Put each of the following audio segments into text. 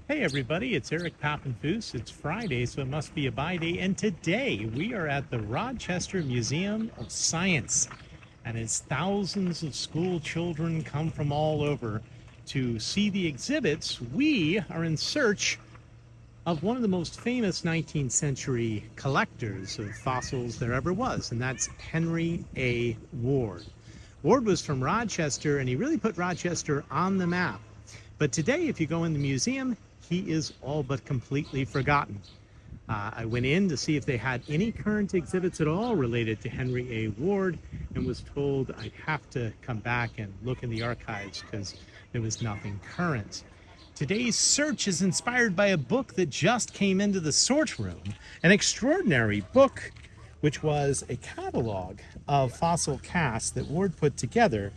Hey everybody, it's Eric Pappenfuss. It's Friday, so it must be a buy day. And today we are at the Rochester Museum of Science. And as thousands of school children come from all over to see the exhibits, we are in search of one of the most famous 19th century collectors of fossils there ever was, and that's Henry A. Ward. Ward was from Rochester, and he really put Rochester on the map. But today, if you go in the museum, he is all but completely forgotten. I went in to see if they had any current exhibits at all related to Henry A. Ward and was told I'd have to come back and look in the archives because there was nothing current. Today's search is inspired by a book that just came into the sort room, an extraordinary book which was a catalog of fossil casts that Ward put together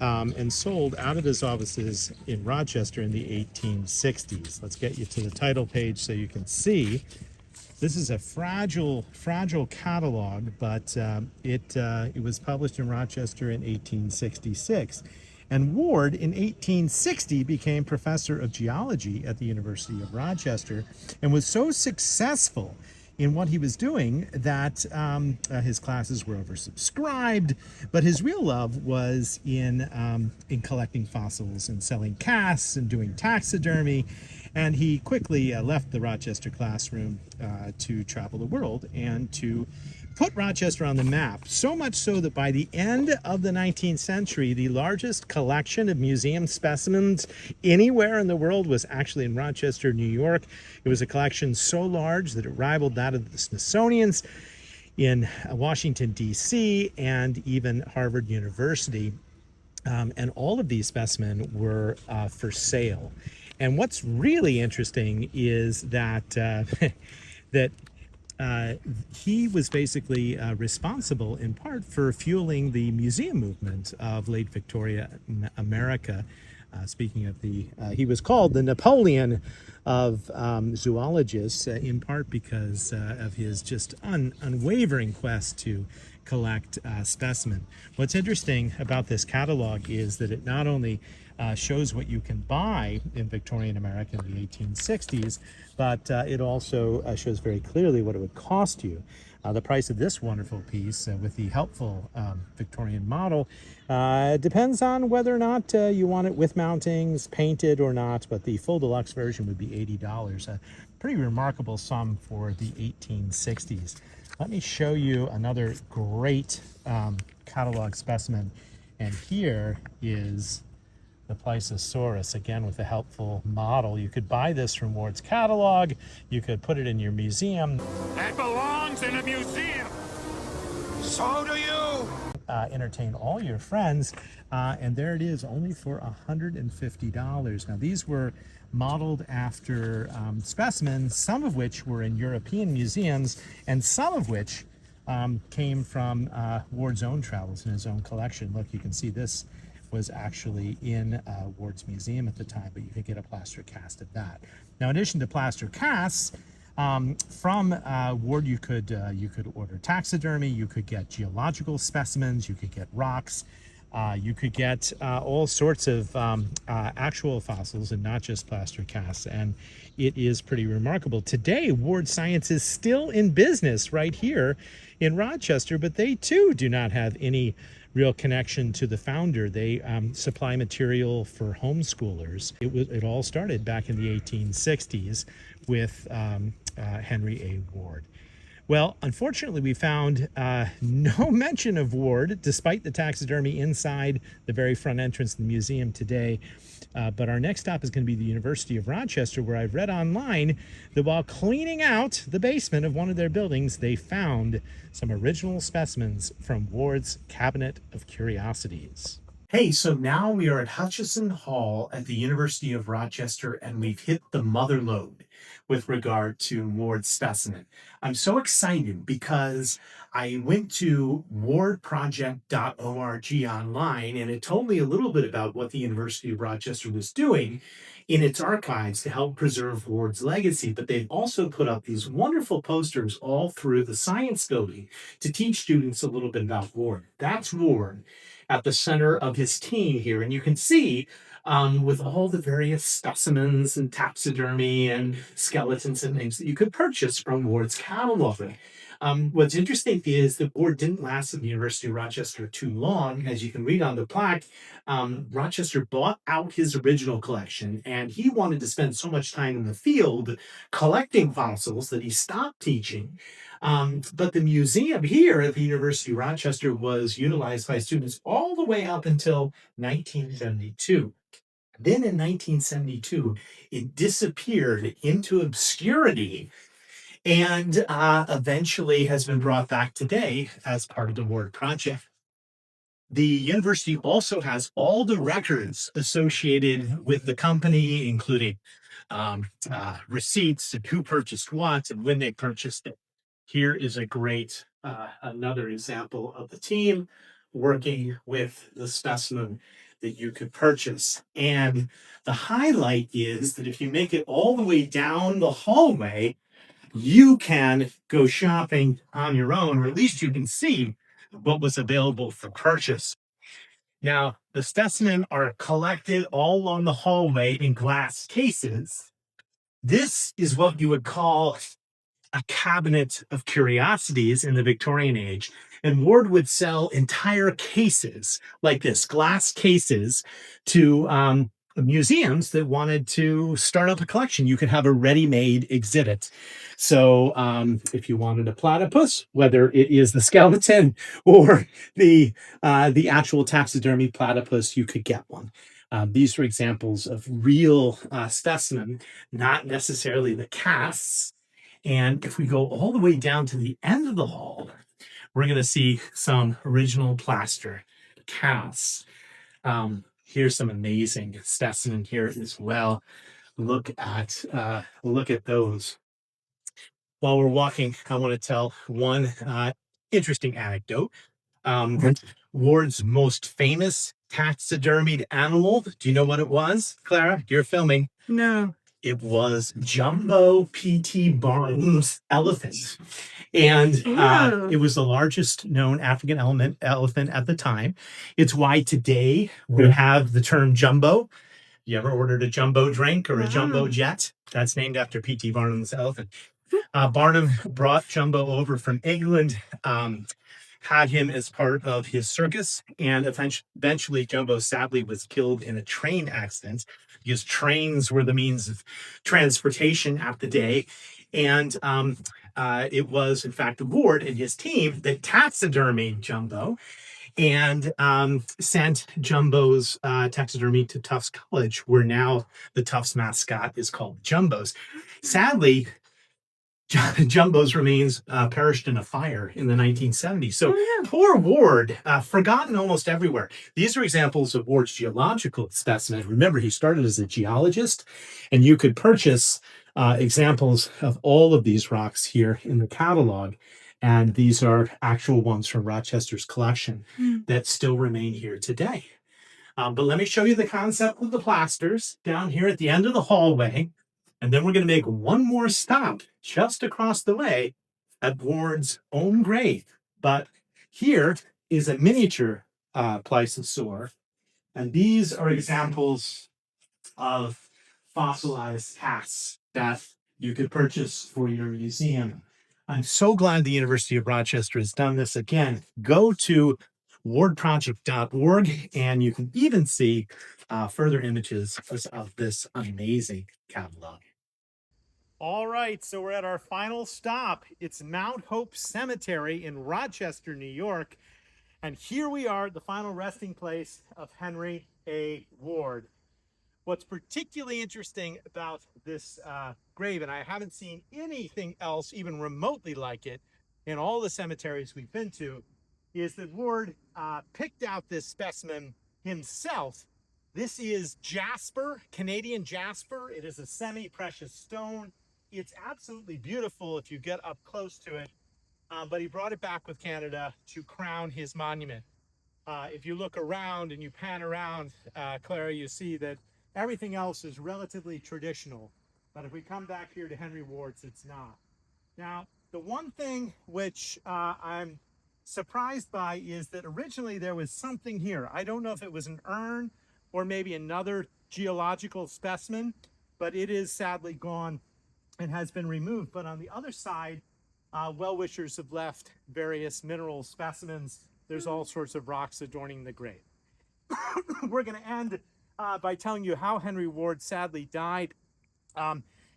and sold out of his offices in Rochester in the 1860s. Let's get you to the title page so you can see. This is a fragile catalog, but it was published in Rochester in 1866. And Ward, in 1860, became professor of geology at the University of Rochester and was so successful in what he was doing that his classes were oversubscribed, but his real love was in collecting fossils and selling casts and doing taxidermy. And he quickly left the Rochester classroom to travel the world and to put Rochester on the map, so much so that by the end of the 19th century, the largest collection of museum specimens anywhere in the world was actually in Rochester, New York. It was a collection so large that it rivaled that of the Smithsonian's in Washington, D.C., and even Harvard University. And all of these specimens were for sale. And what's really interesting is that that he was basically responsible in part for fueling the museum movement of late Victoria America. Speaking of he was called the Napoleon of zoologists, in part because of his just unwavering quest to collect specimen. What's interesting about this catalog is that it not only shows what you can buy in Victorian America in the 1860s, but it also shows very clearly what it would cost you. The price of this wonderful piece with the helpful Victorian model depends on whether or not you want it with mountings, painted or not, but the full deluxe version would be $80. A pretty remarkable sum for the 1860s. Let me show you another great catalog specimen, and here is the Plesiosaurus, again with a helpful model. You could buy this from Ward's catalog, you could put it in your museum. That belongs in a museum. So do you. Entertain all your friends, and there it is, only for $150. Now these were modeled after specimens, some of which were in European museums, and some of which came from Ward's own travels in his own collection. Look, you can see this was actually in Ward's museum at the time, but you could get a plaster cast of that. Now, in addition to plaster casts, from Ward, you could order taxidermy, you could get geological specimens, you could get rocks, you could get all sorts of actual fossils and not just plaster casts, and it is pretty remarkable. Today, Ward Science is still in business right here in Rochester, but they too do not have any real connection to the founder. They supply material for homeschoolers. It all started back in the 1860s with Henry A. Ward. Well, unfortunately, we found no mention of Ward, despite the taxidermy inside the very front entrance of the museum today. But our next stop is going to be the University of Rochester, where I've read online that while cleaning out the basement of one of their buildings, they found some original specimens from Ward's Cabinet of Curiosities. Hey, so now we are at Hutchison Hall at the University of Rochester, and we've hit the mother lode with regard to Ward's specimen. I'm so excited because I went to wardproject.org online, and it told me a little bit about what the University of Rochester was doing in its archives to help preserve Ward's legacy. But they've also put up these wonderful posters all through the science building to teach students a little bit about Ward. That's Ward at the center of his team here. And you can see with all the various specimens and taxidermy and skeletons and things that you could purchase from Ward's catalog. What's interesting is that Ward didn't last at the University of Rochester too long. As you can read on the plaque, Rochester bought out his original collection, and he wanted to spend so much time in the field collecting fossils that he stopped teaching. But the museum here at the University of Rochester was utilized by students all the way up until 1972. Then in 1972, it disappeared into obscurity and eventually has been brought back today as part of the Ward project. The university also has all the records associated with the company, including receipts and who purchased what and when they purchased it. Here is a great, another example of the team working with the specimen that you could purchase. And the highlight is that if you make it all the way down the hallway, you can go shopping on your own, or at least you can see what was available for purchase. Now, the specimens are collected all along the hallway in glass cases. This is what you would call a cabinet of curiosities in the Victorian age. And Ward would sell entire cases like this, glass cases, to museums that wanted to start up a collection. You could have a ready-made exhibit. So if you wanted a platypus, whether it is the skeleton or the actual taxidermy platypus, you could get one. These are examples of real specimen, not necessarily the casts. And if we go all the way down to the end of the hall, we're going to see some original plaster casts. Here's some amazing specimen here as well. Look at those. While we're walking, I want to tell one interesting anecdote. Ward's most famous taxidermied animal. Do you know what it was, Clara? You're filming. No. It was Jumbo P.T. Barnum's elephant. And it was the largest known African elephant at the time. It's why today we have the term jumbo. You ever ordered a jumbo drink or a jumbo jet? That's named after P.T. Barnum's elephant. Barnum brought Jumbo over from England, had him as part of his circus, and eventually Jumbo sadly was killed in a train accident because trains were the means of transportation at the day. And it was, in fact, Ward and his team that taxidermied Jumbo and sent Jumbo's taxidermy to Tufts College, where now the Tufts mascot is called Jumbos. Sadly, Jumbo's remains perished in a fire in the 1970s. So poor Ward, forgotten almost everywhere. These are examples of Ward's geological specimens. Remember, he started as a geologist, and you could purchase examples of all of these rocks here in the catalog. And these are actual ones from Rochester's collection that still remain here today. But let me show you the concept of the plasters down here at the end of the hallway. And then we're going to make one more stop just across the way at Ward's own grave. But here is a miniature plesiosaur. And these are examples of fossilized casts that you could purchase for your museum. I'm so glad the University of Rochester has done this again. Go to wardproject.org and you can even see further images of this amazing catalog. All right, so we're at our final stop. It's Mount Hope Cemetery in Rochester, New York. And here we are at the final resting place of Henry A. Ward. What's particularly interesting about this grave, and I haven't seen anything else even remotely like it in all the cemeteries we've been to, is that Ward picked out this specimen himself. This is jasper, Canadian jasper. It is a semi-precious stone. It's absolutely beautiful if you get up close to it, but he brought it back with Canada to crown his monument. If you look around and you pan around, Clara, you see that everything else is relatively traditional. But if we come back here to Henry Ward's, it's not. Now, the one thing which I'm surprised by is that originally there was something here. I don't know if it was an urn or maybe another geological specimen, but it is sadly gone and has been removed. But on the other side, well-wishers have left various mineral specimens. There's all sorts of rocks adorning the grave. We're going to end by telling you how Henry Ward sadly died.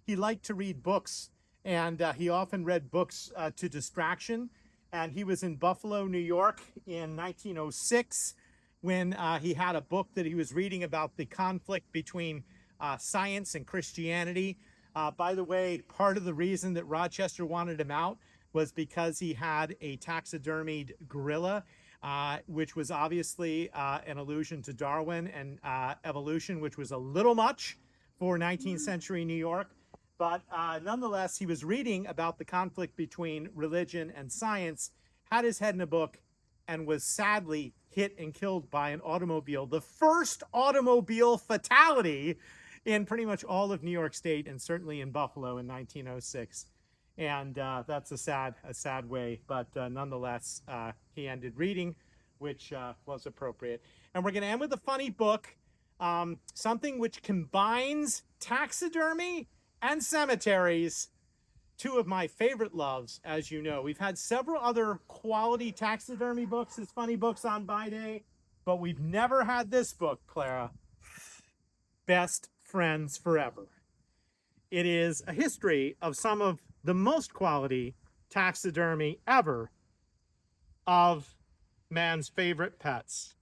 He liked to read books, and he often read books to distraction. And he was in Buffalo, New York in 1906 when he had a book that he was reading about the conflict between science and Christianity. By the way, part of the reason that Rochester wanted him out was because he had a taxidermied gorilla, which was obviously an allusion to Darwin and evolution, which was a little much for 19th century New York. But nonetheless, he was reading about the conflict between religion and science, had his head in a book, and was sadly hit and killed by an automobile. The first automobile fatality in pretty much all of New York State, and certainly in Buffalo in 1906. And that's a sad way, but nonetheless, he ended reading, which was appropriate. And we're going to end with a funny book, something which combines taxidermy and cemeteries, two of my favorite loves, as you know. We've had several other quality taxidermy books as funny books on Buy Day, but we've never had this book, Clara. Best Friends Forever. It is a history of some of the most quality taxidermy ever of man's favorite pets.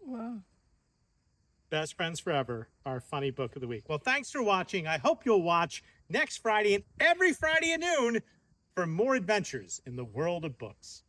Wow. Best Friends Forever, our funny book of the week. Well, thanks for watching. I hope you'll watch next Friday and every Friday at noon for more adventures in the world of books.